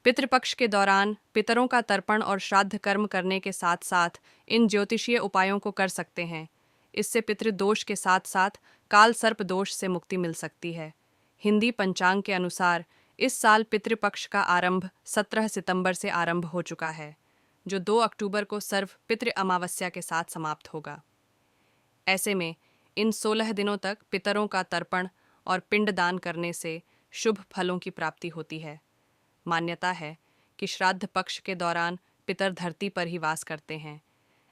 पितृपक्ष के दौरान पितरों का तर्पण और श्राद्ध कर्म करने के साथ साथ इन ज्योतिषीय उपायों को कर सकते हैं। इससे पितृदोष के साथ साथ काल सर्प दोष से मुक्ति मिल सकती है। हिंदी पंचांग के अनुसार इस साल पितृपक्ष का आरंभ 17 सितंबर से आरंभ हो चुका है, जो 2 अक्टूबर को सर्व पितृ अमावस्या के साथ समाप्त होगा। ऐसे में इन 16 दिनों तक पितरों का तर्पण और पिंडदान करने से शुभ फलों की प्राप्ति होती है। मान्यता है कि श्राद्ध पक्ष के दौरान पितर धरती पर ही वास करते हैं।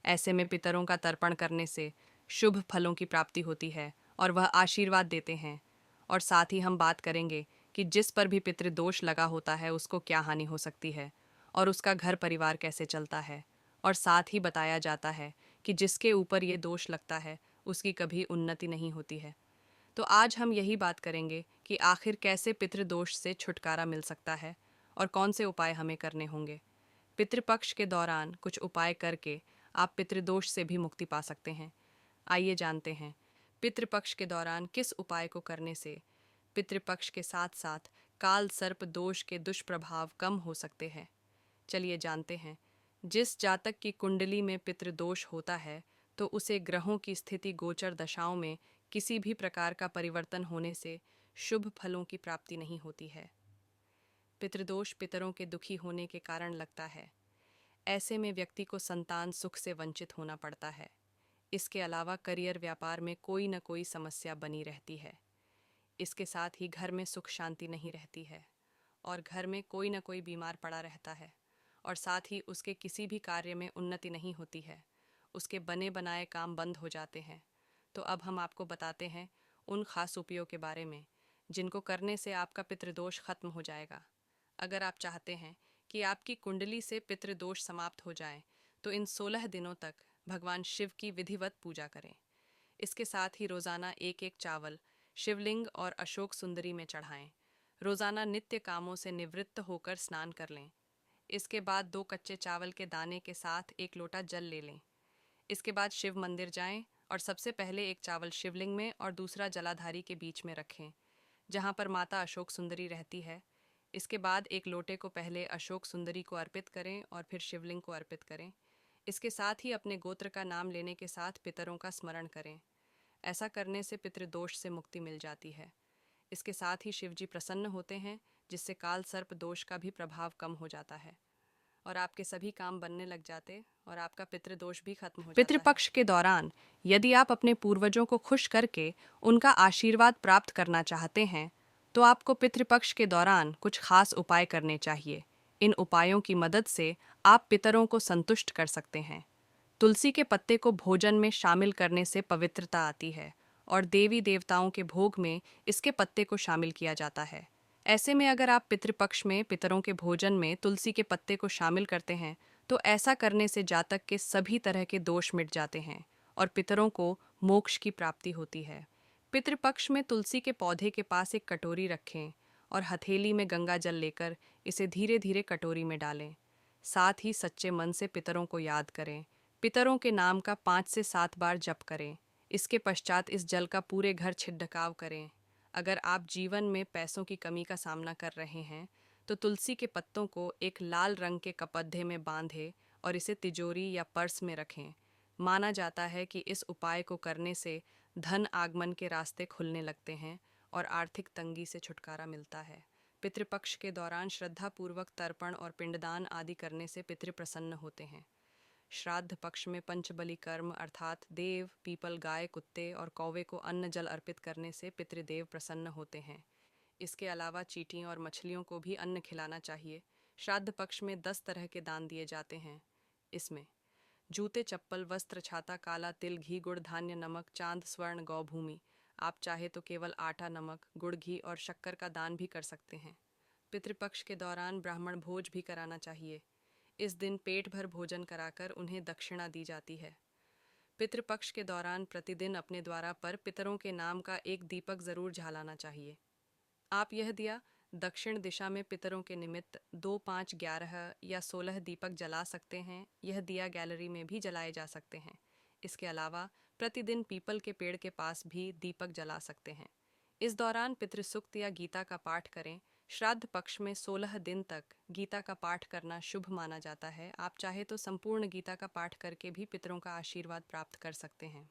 ऐसे में पितरों का तर्पण करने से शुभ फलों की प्राप्ति होती है और वह आशीर्वाद देते हैं। और साथ ही हम बात करेंगे कि जिस पर भी पितृदोष लगा होता है उसको क्या हानि हो सकती है और उसका घर परिवार कैसे चलता है। और साथ ही बताया जाता है कि जिसके ऊपर ये दोष लगता है उसकी कभी उन्नति नहीं होती है। तो आज हम यही बात करेंगे कि आखिर कैसे पितृदोष से छुटकारा मिल सकता है और कौन से उपाय हमें करने होंगे। पितृपक्ष के दौरान कुछ उपाय करके आप पितृदोष से भी मुक्ति पा सकते हैं। आइए जानते हैं पितृपक्ष के दौरान किस उपाय को करने से पितृपक्ष के साथ साथ काल सर्प दोष के दुष्प्रभाव कम हो सकते हैं। चलिए जानते हैं। जिस जातक की कुंडली में पितृदोष होता है तो उसे ग्रहों की स्थिति गोचर दशाओं में किसी भी प्रकार का परिवर्तन होने से शुभ फलों की प्राप्ति नहीं होती है। पितृदोष पितरों के दुखी होने के कारण लगता है। ऐसे में व्यक्ति को संतान सुख से वंचित होना पड़ता है। इसके अलावा करियर व्यापार में कोई न कोई समस्या बनी रहती है। इसके साथ ही घर में सुख शांति नहीं रहती है और घर में कोई न कोई बीमार पड़ा रहता है और साथ ही उसके किसी भी कार्य में उन्नति नहीं होती है। उसके बने बनाए काम बंद हो जाते हैं। तो अब हम आपको बताते हैं उन खास उपायों के बारे में जिनको करने से आपका पितृदोष खत्म हो जाएगा। अगर आप चाहते हैं कि आपकी कुंडली से पितृदोष समाप्त हो जाए तो इन 16 दिनों तक भगवान शिव की विधिवत पूजा करें। इसके साथ ही रोज़ाना एक एक चावल शिवलिंग और अशोक सुंदरी में चढ़ाएं। रोज़ाना नित्य कामों से निवृत्त होकर स्नान कर लें। इसके बाद 2 कच्चे चावल के दाने के साथ 1 लोटा जल ले लें। इसके बाद शिव मंदिर जाएं और सबसे पहले एक चावल शिवलिंग में और दूसरा जलाधारी के बीच में रखें, जहां पर माता अशोक सुंदरी रहती है। इसके बाद एक लोटे को पहले अशोक सुंदरी को अर्पित करें और फिर शिवलिंग को अर्पित करें। इसके साथ ही अपने गोत्र का नाम लेने के साथ पितरों का स्मरण करें। ऐसा करने से पितृदोष से मुक्ति मिल जाती है। इसके साथ ही शिवजी प्रसन्न होते हैं, जिससे काल सर्प दोष का भी प्रभाव कम हो जाता है और आपके सभी काम बनने लग जाते और आपका पितृदोष भी खत्म हो जाता है। पितृपक्ष के दौरान यदि आप अपने पूर्वजों को खुश करके उनका आशीर्वाद प्राप्त करना चाहते हैं तो आपको पितृपक्ष के दौरान कुछ खास उपाय करने चाहिए। इन उपायों की मदद से आप पितरों को संतुष्ट कर सकते हैं। तुलसी के पत्ते को भोजन में शामिल करने से पवित्रता आती है और देवी देवताओं के भोग में इसके पत्ते को शामिल किया जाता है। ऐसे में अगर आप पितृपक्ष में पितरों के भोजन में तुलसी के पत्ते को शामिल करते हैं तो ऐसा करने से जातक के सभी तरह के दोष मिट जाते हैं और पितरों को मोक्ष की प्राप्ति होती है। पितृपक्ष में तुलसी के पौधे के पास एक कटोरी रखें और हथेली में गंगा जल लेकर इसे धीरे धीरे कटोरी में डालें। साथ ही सच्चे मन से पितरों को याद करें। पितरों के नाम का 5 से 7 बार जप करें। इसके पश्चात इस जल का पूरे घर छिड़काव करें। अगर आप जीवन में पैसों की कमी का सामना कर रहे हैं तो तुलसी के पत्तों को एक लाल रंग के कपड्डे में बांधें और इसे तिजोरी या पर्स में रखें। माना जाता है कि इस उपाय को करने से धन आगमन के रास्ते खुलने लगते हैं और आर्थिक तंगी से छुटकारा मिलता है। पितृपक्ष के दौरान श्रद्धापूर्वक तर्पण और पिंडदान आदि करने से पितृ प्रसन्न होते हैं। श्राद्ध पक्ष में पंचबलि कर्म अर्थात देव, पीपल, गाय, कुत्ते और कौवे को अन्न जल अर्पित करने से पितृदेव प्रसन्न होते हैं। इसके अलावा चींटियों और मछलियों को भी अन्न खिलाना चाहिए। श्राद्ध पक्ष में 10 तरह के दान दिए जाते हैं। इसमें जूते, चप्पल, वस्त्र, छाता, काला तिल, घी, गुड़, धान्य, नमक, चांद, स्वर्ण, गौ भूमि। आप चाहे तो केवल आटा, नमक, गुड़, घी और शक्कर का दान भी कर सकते हैं। पितृपक्ष के दौरान ब्राह्मण भोज भी कराना चाहिए। इस दिन पेट भर भोजन कराकर उन्हें दक्षिणा दी जाती है। पितृपक्ष के दौरान प्रतिदिन अपने द्वारा पर पितरों के नाम का एक दीपक जरूर जलाना चाहिए। आप यह दिया दक्षिण दिशा में पितरों के निमित्त 2, 5, 11 या 16 दीपक जला सकते हैं। यह दिया गैलरी में भी जलाए जा सकते हैं। इसके अलावा प्रतिदिन पीपल के पेड़ के पास भी दीपक जला सकते हैं। इस दौरान पितृसूक्त या गीता का पाठ करें। श्राद्ध पक्ष में 16 दिन तक गीता का पाठ करना शुभ माना जाता है। आप चाहे तो संपूर्ण गीता का पाठ करके भी पितरों का आशीर्वाद प्राप्त कर सकते हैं।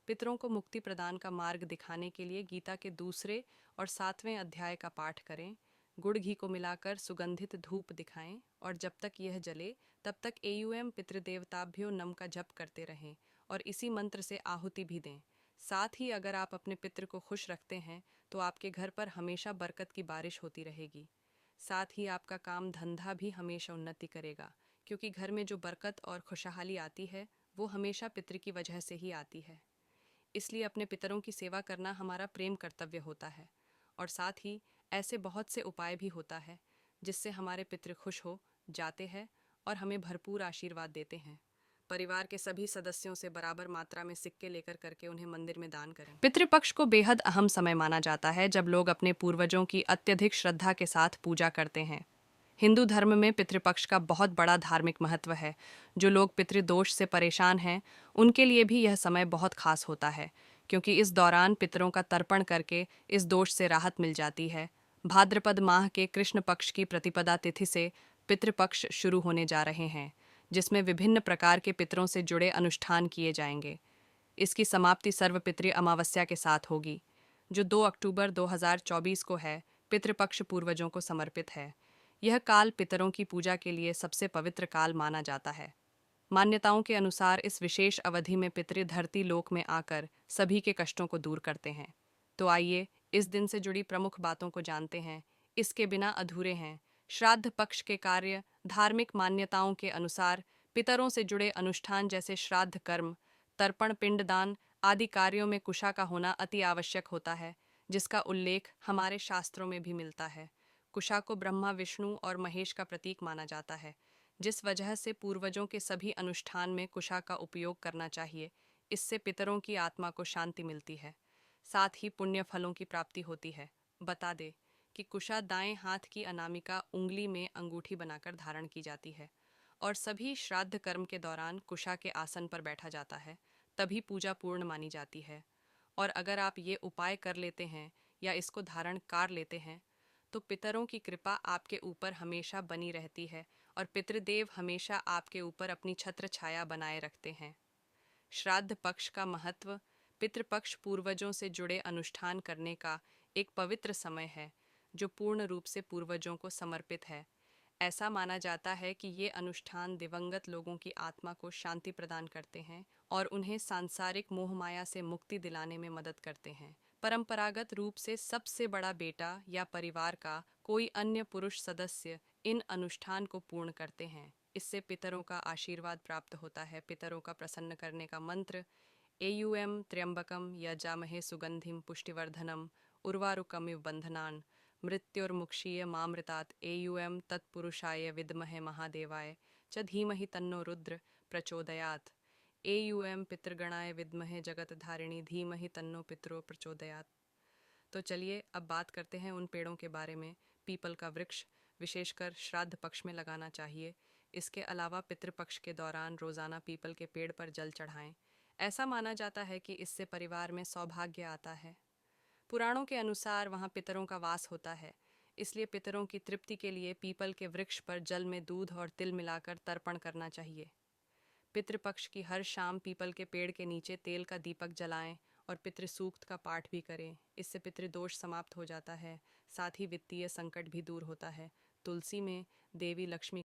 पितरों को मुक्ति प्रदान का मार्ग दिखाने के लिए गीता के दूसरे और 7वें अध्याय का पाठ करें। गुड़ घी को मिलाकर सुगंधित धूप दिखाएं और जब तक यह जले तब तक एयूएम पितृदेवताभ्यो नम का जप करते रहें और इसी मंत्र से आहुति भी दें। साथ ही अगर आप अपने पितृ को खुश रखते हैं तो आपके घर पर हमेशा बरकत की बारिश होती रहेगी। साथ ही आपका काम धंधा भी हमेशा उन्नति करेगा, क्योंकि घर में जो बरकत और खुशहाली आती है वो हमेशा पितृ की वजह से ही आती है। इसलिए अपने पितरों की सेवा करना हमारा प्रेम कर्तव्य होता है। और साथ ही ऐसे बहुत से उपाय भी होता है जिससे हमारे पितृ खुश हो जाते हैं और हमें भरपूर आशीर्वाद देते हैं। परिवार के सभी सदस्यों से बराबर मात्रा में सिक्के लेकर करके उन्हें मंदिर में दान करें। पितृपक्ष को बेहद अहम समय माना जाता है, जब लोग अपने पूर्वजों की अत्यधिक श्रद्धा के साथ पूजा करते हैं। हिंदू धर्म में पितृपक्ष का बहुत बड़ा धार्मिक महत्व है। जो लोग पितृदोष से परेशान हैं उनके लिए भी यह समय बहुत खास होता है, क्योंकि इस दौरान पितरों का तर्पण करके इस दोष से राहत मिल जाती है। भाद्रपद माह के कृष्ण पक्ष की प्रतिपदा तिथि से पितृपक्ष शुरू होने जा रहे हैं, जिसमें विभिन्न प्रकार के पितरों से जुड़े अनुष्ठान किए जाएंगे। इसकी समाप्ति सर्वपितृ अमावस्या के साथ होगी, जो 2 अक्टूबर 2024 को है। पितृपक्ष पूर्वजों को समर्पित है। यह काल पितरों की पूजा के लिए सबसे पवित्र काल माना जाता है। मान्यताओं के अनुसार इस विशेष अवधि में पितृ धरती लोक में आकर सभी के कष्टों को दूर करते हैं। तो आइए इस दिन से जुड़ी प्रमुख बातों को जानते हैं। इसके बिना अधूरे हैं। श्राद्ध पक्ष के कार्य। धार्मिक मान्यताओं के अनुसार पितरों से जुड़े अनुष्ठान जैसे श्राद्ध कर्म, तर्पण, पिंडदान आदि कार्यों में कुशा का होना अति आवश्यक होता है, जिसका उल्लेख हमारे शास्त्रों में भी मिलता है। कुशा को ब्रह्मा, विष्णु और महेश का प्रतीक माना जाता है, जिस वजह से पूर्वजों के सभी अनुष्ठान में कुशा का उपयोग करना चाहिए। इससे पितरों की आत्मा को शांति मिलती है, साथ ही पुण्य फलों की प्राप्ति होती है। बता दे कि कुशा दाएं हाथ की अनामिका उंगली में अंगूठी बनाकर धारण की जाती है और सभी श्राद्ध कर्म के दौरान कुशा के आसन पर बैठा जाता है, तभी पूजा पूर्ण मानी जाती है। और अगर आप ये उपाय कर लेते हैं या इसको धारण कर लेते हैं तो पितरों की कृपा आपके ऊपर हमेशा बनी रहती है और पितृदेव हमेशा आपके ऊपर अपनी छत्र छाया बनाए रखते हैं। श्राद्ध पक्ष का महत्व। पितृपक्ष पूर्वजों से जुड़े अनुष्ठान करने का एक पवित्र समय है, जो पूर्ण रूप से पूर्वजों को समर्पित है। ऐसा माना जाता है कि ये अनुष्ठान दिवंगत लोगों की आत्मा को शांति प्रदान करते हैं और उन्हें सांसारिक मोहमाया से मुक्ति दिलाने में मदद करते हैं। परंपरागत रूप से सबसे बड़ा बेटा या परिवार का कोई अन्य पुरुष सदस्य इन अनुष्ठान को पूर्ण करते हैं। इससे पितरों का आशीर्वाद प्राप्त होता है। पितरों का प्रसन्न करने का मंत्र। एयूएम त्र्यंबकम यजामहे सुगंधिम पुष्टिवर्धनम उर्वारुकमिव बंधनान मृत्युर्मुक्षीय मामृतात् एयूएम तत्पुरुषाय विद्महे महादेवाय च धीमहि तन्नो रुद्र प्रचोदयात्। एयूएम पितृगणाय विद्महे जगतधारिणी धीमहि तन्नो पितरो प्रचोदयात्। तो चलिए अब बात करते हैं उन पेड़ों के बारे में। पीपल का वृक्ष विशेषकर श्राद्ध पक्ष में लगाना चाहिए। इसके अलावा पितृपक्ष के दौरान रोजाना पीपल के पेड़ पर जल चढ़ाएं। ऐसा माना जाता है कि इससे परिवार में सौभाग्य आता है। पुराणों के अनुसार वहाँ पितरों का वास होता है, इसलिए पितरों की तृप्ति के लिए पीपल के वृक्ष पर जल में दूध और तिल मिलाकर तर्पण करना चाहिए। पितृपक्ष की हर शाम पीपल के पेड़ के नीचे तेल का दीपक जलाएं और पितृ सूक्त का पाठ भी करें। इससे पितृदोष समाप्त हो जाता है, साथ ही वित्तीय संकट भी दूर होता है। तुलसी में देवी लक्ष्मी